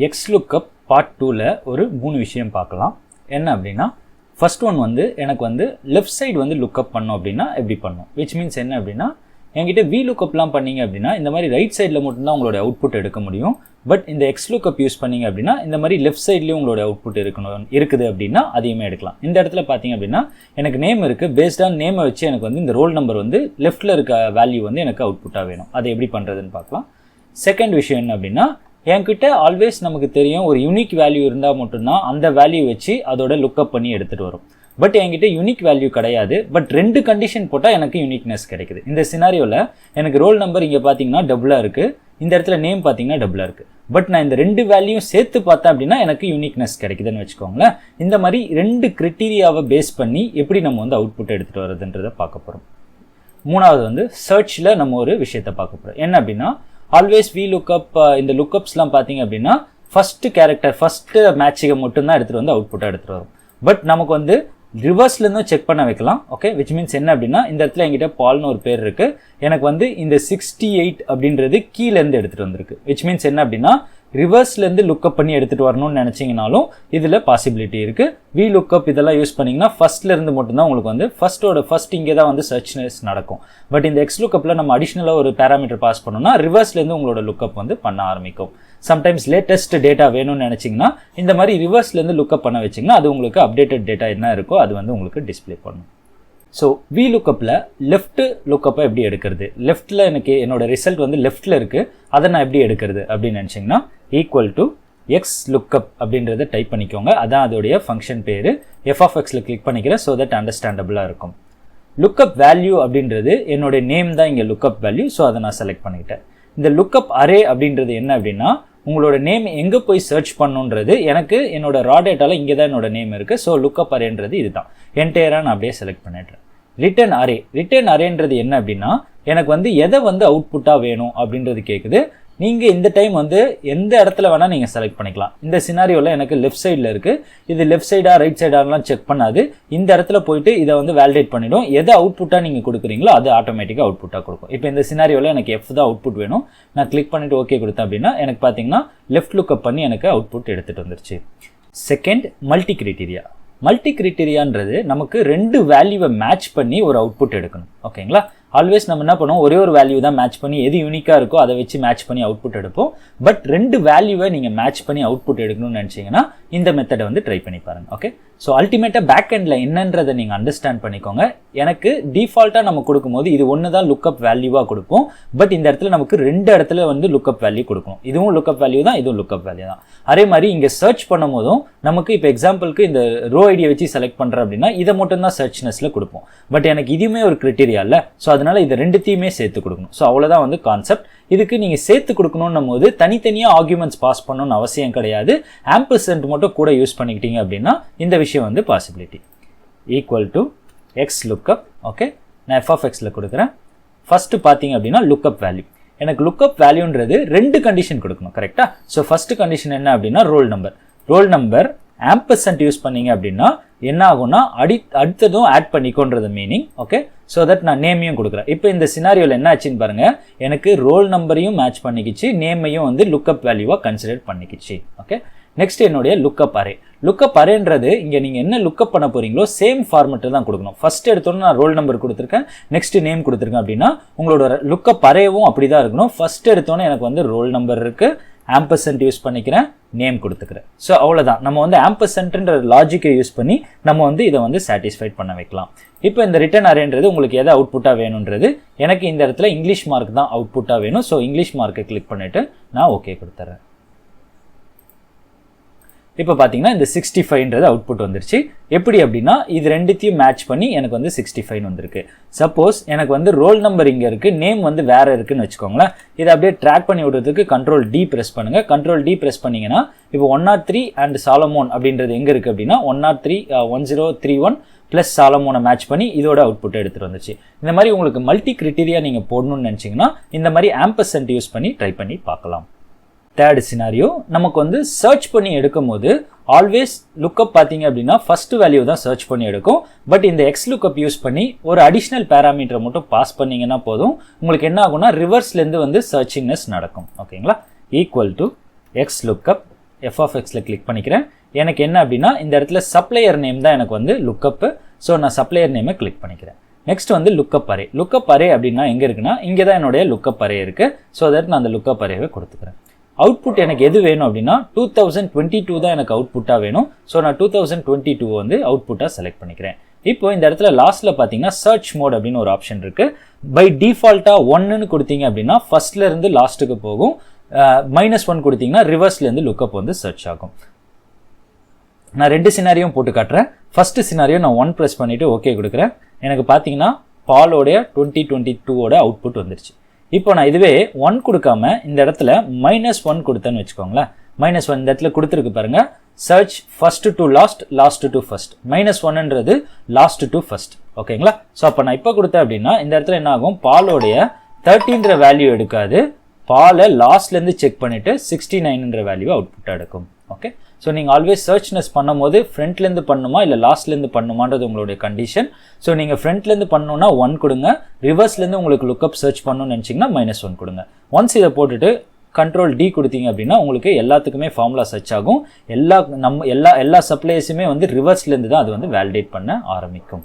Xlookup part 2ல ஒரு 3 விஷயம் பார்க்கலாம். என்ன அப்படின்னா ஃபர்ஸ்ட் ஒன் வந்து எனக்கு வந்து லெஃப்ட் சைடு வந்து லுக்அப் பண்ணோம் அப்படின்னா எப்படி பண்ணும், விச் மீன்ஸ் என்ன அப்படின்னா என்கிட்ட VLOOKUPலாம் பண்ணீங்க அப்படின்னா இந்த மாதிரி ரைட் சைடில் மட்டும்தான் உங்களோட அவுட்புட் எடுக்க முடியும். பட் இந்த Xlookup யூஸ் பண்ணீங்க அப்படின்னா இந்த மாதிரி லெஃப்ட் சைட்லேயும் உங்களோட அவுட்புட் இருக்குது அப்படின்னா அதையுமே எடுக்கலாம். இந்த இடத்துல பார்த்தீங்க அப்படின்னா எனக்கு நேம் இருக்குது, பேஸ்ட் ஆன் நேமை வச்சு எனக்கு வந்து இந்த ரோல் நம்பர் வந்து லெஃப்ட்டில் இருக்க வேல்யூ வந்து எனக்கு அவுட்புட்டாக வேணும். அதை எப்படி பண்ணுறதுன்னு பார்க்கலாம். செகண்ட் விஷயம் என்ன அப்படின்னா என்கிட்ட ஆல்வேஸ் நமக்கு தெரியும் ஒரு யூனிக் வேல்யூ இருந்தால் மட்டும்தான் அந்த வேல்யூ வச்சு அதோட லுக்அப் பண்ணி எடுத்துகிட்டு வரும். பட் என்கிட்ட யூனிக் வேல்யூ கிடையாது, பட் 2 கண்டிஷன் போட்டால் எனக்கு யூனிக்னஸ் கிடைக்குது. இந்த சினாரியோவில் எனக்கு ரோல் நம்பர் இங்கே பார்த்தீங்கன்னா டபுளாக இருக்குது, இந்த இடத்துல நேம் பார்த்தீங்கன்னா டபுளாக இருக்குது. பட் நான் இந்த 2 வேல்யூயும் சேர்த்து பார்த்தேன் அப்படின்னா எனக்கு யூனிக்னஸ் கிடைக்குதுன்னு வச்சுக்கோங்களேன். இந்த மாதிரி 2 கிரிட்டீரியாவை பேஸ் பண்ணி எப்படி நம்ம வந்து அவுட்புட் எடுத்துகிட்டு வரதுன்றதை பார்க்க போகிறோம். மூணாவது வந்து சர்ச்சில் நம்ம ஒரு விஷயத்தை பார்க்க போகிறோம். என்ன அப்படின்னா ஆல்வேஸ் VLOOKUP இந்த லுக்கப்ஸ்லாம் பார்த்தீங்க அப்படின்னா ஃபஸ்ட்டு கேரக்டர் ஃபஸ்ட்டு மேட்சிகை மட்டும்தான் எடுத்துகிட்டு வந்து அவுட்புட்டாக எடுத்துகிட்டு வரும். பட் நமக்கு வந்து ரிவர்ஸ்லேருந்தும் செக் பண்ண வைக்கலாம். ஓகே, விச் மீன்ஸ் என்ன அப்படின்னா இந்த இடத்துல என்கிட்ட பால்னு ஒரு பேர் இருக்குது, எனக்கு வந்து இந்த 68 அப்படின்றது கீழேருந்து எடுத்துகிட்டு வந்திருக்கு. விச் மீன்ஸ் என்ன அப்படின்னா ரிவர்ஸ்லேருந்து லுக்அப் பண்ணி எடுத்துகிட்டு வரணும்னு நினச்சிங்கனாலும் இதில் பாசிபிலிட்டி இருக்குது. VLOOKUP இதெல்லாம் யூஸ் பண்ணிங்கன்னா ஃபஸ்ட்லேருந்து மட்டும்தான் உங்களுக்கு வந்து ஃபஸ்ட் இங்கே தான் வந்து சர்ச்னஸ் நடக்கும். பட் இந்த Xlookupல நம்ம அடிஷ்னலாக ஒரு பேராமீட்டர் பாஸ் பண்ணோம்னா ரிவர்ஸ்லேருந்து உங்களோட லுக்அப் வந்து பண்ண ஆரம்பிக்கும். சம்டைம்ஸ் லேட்டஸ்ட் டேட்டா வேணும்னு நினச்சிங்கன்னா இந்த மாதிரி ரிவர்ஸ்லேருந்து லுக்அப் பண்ண வச்சிங்கன்னா அது உங்களுக்கு அப்டேட்டட் டேட்டா என்ன இருக்கோ அது வந்து உங்களுக்கு டிஸ்பிளே பண்ணும். ஸோ VLOOKUPல லெஃப்ட் லுக்கப்பை எப்படி எடுக்கிறது, லெஃப்ட்டில் எனக்கு என்னோட ரிசல்ட் வந்து லெஃப்ட்டில் இருக்குது, அதை நான் எப்படி எடுக்கிறது அப்படின்னு நினச்சிங்கன்னா ஈக்குவல் டு Xlookup அப்படின்றத டைப் பண்ணிக்கோங்க. அதான் அதோடைய ஃபங்க்ஷன் பேர். f(x)ல கிளிக் பண்ணிக்கிறேன் ஸோ தட் அண்டர்ஸ்டாண்டபிளாக இருக்கும். லுக்அப் வேல்யூ அப்படின்றது என்னோட நேம் தான் இங்கே லுக்அப் வேல்யூ, ஸோ அதை நான் செலக்ட் பண்ணிக்கிட்டேன். இந்த லுக்அப் அரே அப்படின்றது என்ன அப்படின்னா உங்களோட நேம் எங்கே போய் சர்ச் பண்ணுன்றது எனக்கு என்னோட ரா டேட்டாவில் இங்கே தான் என்னோட நேம் இருக்குது. ஸோ லுக்அப் அரேன்றது இதுதான். என்டையராக நான் அப்படியே செலக்ட் பண்ணிடுறேன். ரிட்டர்ன் அரேன்றது என்ன அப்படின்னா எனக்கு வந்து எதை வந்து அவுட்புட்டாக வேணும் அப்படின்றது கேட்குது. நீங்கள் இந்த டைம் வந்து எந்த இடத்துல வேணால் நீங்கள் செலக்ட் பண்ணிக்கலாம். இந்த சினாரியோவில் எனக்கு லெஃப்ட் சைடில் இருக்குது, இது லெஃப்ட் சைடாக ரைட் சைடாகலாம் செக் பண்ணாது. இந்த இடத்துல போயிட்டு இதை வந்து வேலிடேட் பண்ணிவிடும். எதை அவுட்புட்டாக நீங்கள் கொடுக்குறீங்களோ அது ஆட்டோமேட்டிக்காக அவுட்புட்டாக கொடுக்கும். இப்போ இந்த சினாரியோவில் எனக்கு F தான் அவுட்புட் வேணும். நான் கிளிக் பண்ணிவிட்டு ஓகே கொடுத்தேன் அப்படின்னா எனக்கு பார்த்தீங்கன்னா லெஃப்ட் லுக்அப் பண்ணி எனக்கு அவுட்புட் எடுத்துகிட்டு வந்துருச்சு. செகண்ட் மல்டி கிரிட்டீரியான்றது நமக்கு 2 வேல்யூவை மேட்ச் பண்ணி ஒரு அவுட்புட் எடுக்கணும். ஓகேங்களா, ஆல்வேஸ் நம்ம என்ன பண்ணுவோம் ஒரே ஒரு வேல்யூ தான் மேட்ச் பண்ணி எது யூனிக்காக இருக்கோ அதை வச்சு மேட்ச் பண்ணி அவுட்புட் எடுப்போம். பட் 2 வேல்யூவை நீங்கள் மேட்ச் பண்ணி அவுட்புட் எடுக்கணும்னு நினச்சிங்கன்னா இந்த மெத்தடை வந்து ட்ரை பண்ணி பாருங்கள். ஓகே, ஸோ அல்டிமேட்டாக பேக் எண்டில் என்னன்றதை நீங்கள் அண்டர்ஸ்டாண்ட் பண்ணிக்கோங்க. எனக்கு டிஃபால்ட்டாக நம்ம கொடுக்கும்போது இது ஒன்று தான் லுக்அப் வேல்யூவாக கொடுப்போம். பட் இந்த இடத்துல நமக்கு 2 இடத்துல வந்து லுக்அப் வேல்யூ கொடுக்கணும். இதுவும் லுக்அப் வேல்யூ தான், இதுவும் லுக்அப் வேல்யூ தான். அதே மாதிரி இங்கே சர்ச் பண்ணும் போதும் நமக்கு இப்போ எக்ஸாம்பிளுக்கு இந்த ரோ ஐடியை வச்சு செலக்ட் பண்ணுறேன் அப்படின்னா இதை மட்டும் தான் சர்ச்னஸில் கொடுப்போம். பட் எனக்கு இதுவுமே ஒரு கிரிட்டீரியா இல்லை, ஸோ அதனால இது 2த்தையுமே சேர்த்து கொடுக்கணும். ஸோ அவ்வளோதான் வந்து கான்செப்ட். இதுக்கு நீங்கள் சேர்த்து கொடுக்கணும்னும் போது தனித்தனியாக ஆர்குமெண்ட்ஸ் பாஸ் பண்ணணும்னு அவசியம் கிடையாது. ஆம்பர்சென்ட் மட்டும் கூட யூஸ் பண்ணிக்கிட்டீங்க அப்படின்னா இந்த விஷயம் வந்து possibility. Equal to Xlookup. Okay, நான் f(x)ல கொடுக்குறேன். ஃபர்ஸ்ட் பார்த்தீங்க அப்படின்னா லுக்அப் வேல்யூ. எனக்கு லுக்அப் வேல்யூன்றது 2 கண்டிஷன் கொடுக்கணும், கரெக்டா? ஸோ ஃபர்ஸ்ட் கண்டிஷன் என்ன அப்படின்னா ரோல் நம்பர் ஆம்பர்சென்ட் யூஸ் பண்ணீங்க அப்படின்னா என்ன ஆகும்னா அடுத்ததும் ஆட் பண்ணிக்கோன்றது மீனிங். ஓகே, ஸோ தட் நான் நேமையும் கொடுக்குறேன். இப்போ இந்த சினாரியோவில் என்ன ஆச்சுன்னு பாருங்க, எனக்கு ரோல் நம்பரையும் மேட்ச் பண்ணிக்கிச்சு, நேமையும் வந்து லுக்அப் வேல்யூவாக கன்சிடர் பண்ணிக்கிச்சு. ஓகே, நெக்ஸ்ட் என்னுடைய லுக்அப் அரேன்றது இங்கே நீங்கள் என்ன லுக்அப் பண்ண போறீங்களோ சேம் ஃபார்மெட்டில் தான் கொடுக்கணும். ஃபர்ஸ்ட் எடுத்தோன்னு நான் ரோல் நம்பர் கொடுத்துருக்கேன், நெக்ஸ்ட் நேம் கொடுத்துருக்கேன் அப்படின்னா உங்களோட லுக்அப் அரேவும் அப்படி தான் இருக்கணும். ஃபர்ஸ்ட் எடுத்தோன்னே எனக்கு வந்து ரோல் நம்பர் இருக்குது, ஆம்பர்சென்ட் யூஸ் பண்ணிக்கிறேன், நேம் கொடுத்துக்கிறேன். ஸோ அவ்வளோதான். நம்ம வந்து ஆம்பர்சென்ட்ன்ற லாஜிக்கை யூஸ் பண்ணி நம்ம வந்து இதை வந்து சாட்டிஸ்ஃபைட் பண்ண வைக்கலாம். இப்போ இந்த ரிட்டர்ன் அரேன்றது உங்களுக்கு எதை அவுட்புட்டாக வேணுன்றது எனக்கு இந்த இடத்துல இங்கிலீஷ் மார்க் தான் அவுட்புட்டாக வேணும். ஸோ இங்கிலீஷ் மார்க்கை கிளிக் பண்ணிவிட்டு நான் ஓகே கொடுத்துட்றேன். இப்போ பார்த்தீங்கன்னா இந்த 65ன்றது அவுட்புட் வந்துருச்சு. எப்படி அப்படின்னா இது 2த்தையும் மேட்ச் பண்ணி எனக்கு வந்து 65 வந்திருக்கு. சப்போஸ் எனக்கு வந்து ரோல் நம்பர் இங்கே இருக்குது, நேம் வந்து வேறு இருக்குன்னு வச்சுக்கோங்களேன். இதை அப்படியே ட்ராக் பண்ணி விடுறதுக்கு Ctrl+D ப்ரெஸ் பண்ணுங்கள். Ctrl+D ப்ரெஸ் பண்ணிங்கன்னா இப்போ 103 அண்ட் சாலமோன் அப்படின்றது எங்கே இருக்குது அப்படின்னா 1031 ப்ளஸ் சாலமோனை மேட்ச் பண்ணி இதோட அவுட்புட்டை எடுத்துகிட்டு வந்துச்சு. இந்த மாதிரி உங்களுக்கு மல்டி கிரிட்டீரியா நீங்கள் போடணும்னு நினச்சிங்கன்னா இந்த மாதிரி ஆம்பர்சென்ட் யூஸ் பண்ணி ட்ரை பண்ணி பார்க்கலாம். தேர்ட் சினாரியோ, நமக்கு வந்து சர்ச் பண்ணி எடுக்கும் போது ஆல்வேஸ் லுக்அப் பார்த்தீங்க அப்படின்னா ஃபர்ஸ்ட் வேல்யூ தான் சர்ச் பண்ணி எடுக்கும். பட் இந்த Xlookup யூஸ் பண்ணி ஒரு அடிஷ்னல் பேராமீட்டரை மட்டும் பாஸ் பண்ணிங்கன்னா போதும், உங்களுக்கு என்ன ஆகும்னா ரிவர்ஸ்லேருந்து வந்து சர்ச்சிங்னஸ் நடக்கும். ஓகேங்களா, equal to Xlookup F of எக்ஸில் கிளிக் பண்ணிக்கிறேன். எனக்கு என்ன அப்படின்னா இந்த இடத்துல சப்ளையர் நேம் தான் எனக்கு வந்து லுக்கப்பு. ஸோ நான் சப்ளையர் நேமை கிளிக் பண்ணிக்கிறேன். நெக்ஸ்ட் வந்து லுக்கப் அரே. லுக்கப் அரே அப்படின்னா எங்கே இருக்குன்னா இங்கே தான் என்னுடைய லுக்கப் அரே இருக்குது. ஸோ அதற்கு நான் அந்த லுக்கப் அரேவை கொடுத்துக்கிறேன். அவுட்புட் எனக்கு எது வேணும் அப்படின்னா 2022 தான் எனக்கு அவுட்புட்டாக வேணும். ஸோ நான் 2022 வந்து அவுட்புட்டாக செலக்ட் பண்ணிக்கிறேன். இப்போ இந்த இடத்துல லாஸ்ட்டில் பார்த்தீங்கன்னா சர்ச் மோட் அப்படின்னு ஒரு ஆப்ஷன் இருக்குது. பை டிஃபால்ட்டாக 1ன்னு கொடுத்தீங்க அப்படின்னா ஃபர்ஸ்ட்லேருந்து லாஸ்ட்டுக்கு போகும். -1 கொடுத்தீங்கன்னா ரிவர்ஸ்லேருந்து லுக்கப் வந்து சர்ச் ஆகும். நான் 2 சினாரியும் போட்டு காட்டுறேன். ஃபர்ஸ்ட் சினாரியோ நான் 1 ப்ரெஸ் பண்ணிவிட்டு ஓகே கொடுக்குறேன். எனக்கு பார்த்தீங்கன்னா பாலோடைய 2022 அவுட்புட் வந்துருச்சு. இப்போ நான் இதுவே 1 கொடுக்காம இந்த இடத்துல -1 கொடுத்தேன்னு வச்சுக்கோங்களேன். -1 இந்த இடத்துல கொடுத்துருக்கு பாருங்க. Search first to last, last to first. -1ன்றது லாஸ்ட் டு ஃபர்ஸ்ட். ஓகேங்களா? ஸோ அப்போ நான் இப்போ கொடுத்தேன் அப்படின்னா இந்த இடத்துல என்ன ஆகும், பாலோடைய 30ன்ற வேல்யூ எடுக்காது, பாலை லாஸ்ட்லேருந்து செக் பண்ணிவிட்டு 69ன்ற வேல்யூ அவுட்புட்டாக எடுக்கும். ஓகே, ஸோ நீங்கள் ஆல்வேஸ் சர்ச்னஸ் பண்ணும் போது ஃப்ரண்ட்லேருந்து பண்ணுமா இல்லை லாஸ்ட்லேருந்து பண்ணுமான்றது உங்களுடைய கண்டிஷன். ஸோ நீங்கள் ஃப்ரண்ட்லேருந்து பண்ணணும்னா 1 கொடுங்க, ரிவர்ஸ்லேருந்து உங்களுக்கு லுக்கப் சர்ச் பண்ணணும்னு நினச்சிங்கன்னா -1 கொடுங்க. ஒன்ஸ் இதை போட்டுட்டு Ctrl D கொடுத்தீங்க அப்படின்னா உங்களுக்கு எல்லாத்துக்குமே ஃபார்முலா சர்ச் ஆகும். எல்லா சப்ளைஸுமே வந்து ரிவர்ஸ்லேருந்து தான் அது வந்து வேலிடேட் பண்ண ஆரம்பிக்கும்.